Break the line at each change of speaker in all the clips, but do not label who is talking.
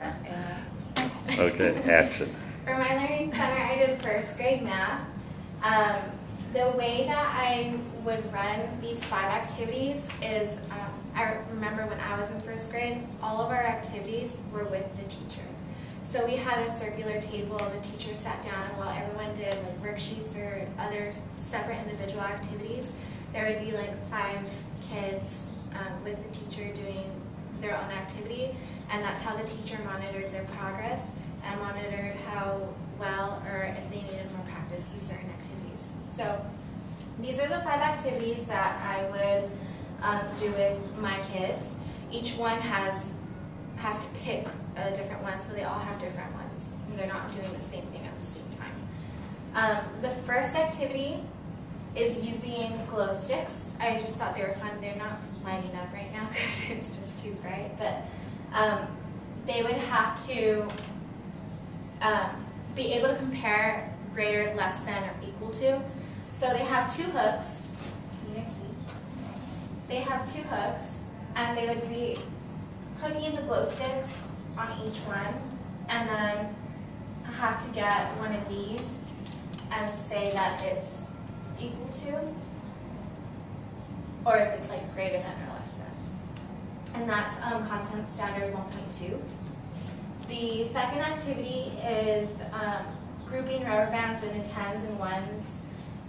Okay, action.
For my learning center, I did first grade math. The way that I would run these 5 activities is, I remember when I was in first grade, all of our activities were with the teacher. So we had a circular table, the teacher sat down, and while everyone did like worksheets or other separate individual activities, there would be like 5 kids with the teacher doing their own activity, and that's how the teacher monitored their progress and monitored how well or if they needed more practice with certain activities. So these are the 5 activities that I would do with my kids. Each one has to pick a different one, so they all have different ones. And they're not doing the same thing at the same time. The first activity is using glow sticks. I just thought they were fun. They're not lighting up right now because it's just too bright, but they would have to be able to compare greater, less than, or equal to. So they have 2 hooks. You guys see? They have 2 hooks, and they would be hooking the glow sticks on each one, and then have to get one of these and say that it's equal to, or if it's like greater than or less than. And that's content standard 1.2. The second activity is grouping rubber bands into 10s and 1s,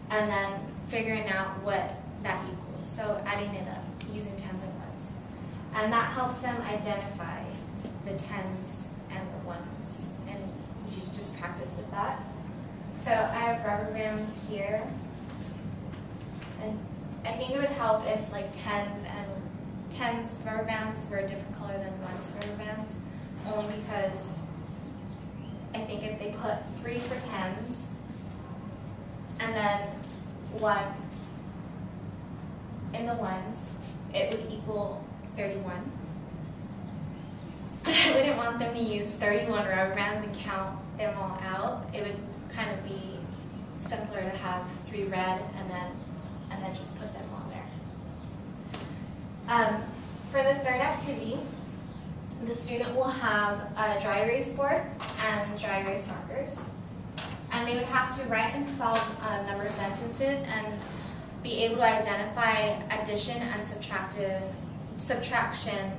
and then figuring out what that equals. So adding it up using 10s and 1s. And that helps them identify the 10s and the 1s. And you should just practice with that. So I have rubber bands here. And I think it would help if like 10s rubber bands were a different color than 1s rubber bands. Only because I think if they put 3 for 10s and then 1 in the 1s, it would equal 31. But I wouldn't want them to use 31 rubber bands and count them all out. It would kind of be simpler to have 3 red and then just put them on there. For the third activity, the student will have a dry erase board and dry erase markers. And they would have to write and solve number sentences and be able to identify addition and subtraction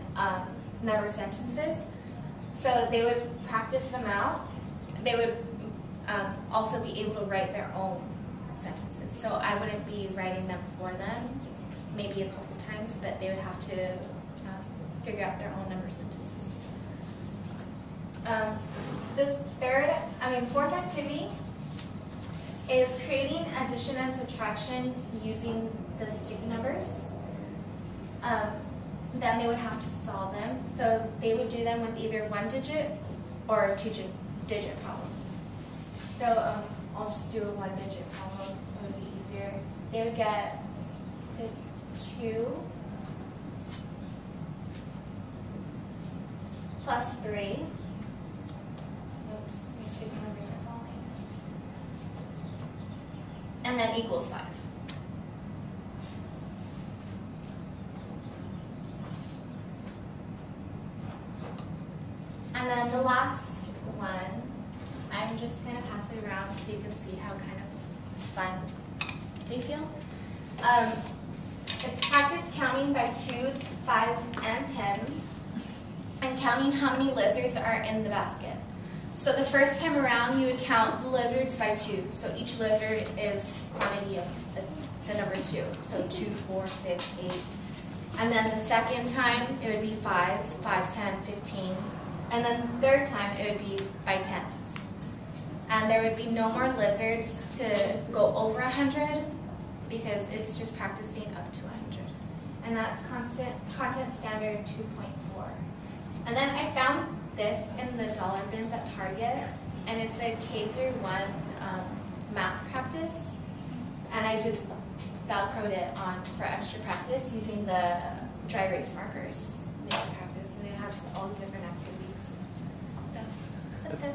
number sentences. So they would practice them out. They would also be able to write their own sentences. So I wouldn't be writing them for them, maybe a couple times, but they would have to figure out their own number sentences. The fourth activity is creating addition and subtraction using the sticky numbers. Then they would have to solve them. So they would do them with either 1-digit or 2-digit problems. So I'll just do a 1-digit problem. It would be easier. They would get the 2 plus 3. Oops, these 2 numbers are falling. And then equals 5. And then the last one, I'm just going to pass it around so you can see how kind of fun they feel. It's practice counting by 2s, 5s, and 10s, and counting how many lizards are in the basket. So the first time around, you would count the lizards by 2s. So each lizard is quantity of the number 2. So 2, 4, 6, 8. And then the second time, it would be 5s, 5, 10, 15. And then the third time, it would be by 10s. And there would be no more lizards to go over 100 because it's just practicing up to 100. And that's content standard 2.4. And then I found this in the dollar bins at Target, and it's a K-1 math practice. And I just Velcroed it on for extra practice using the dry erase markers. Make practice, and it has all the different activities. So that's it.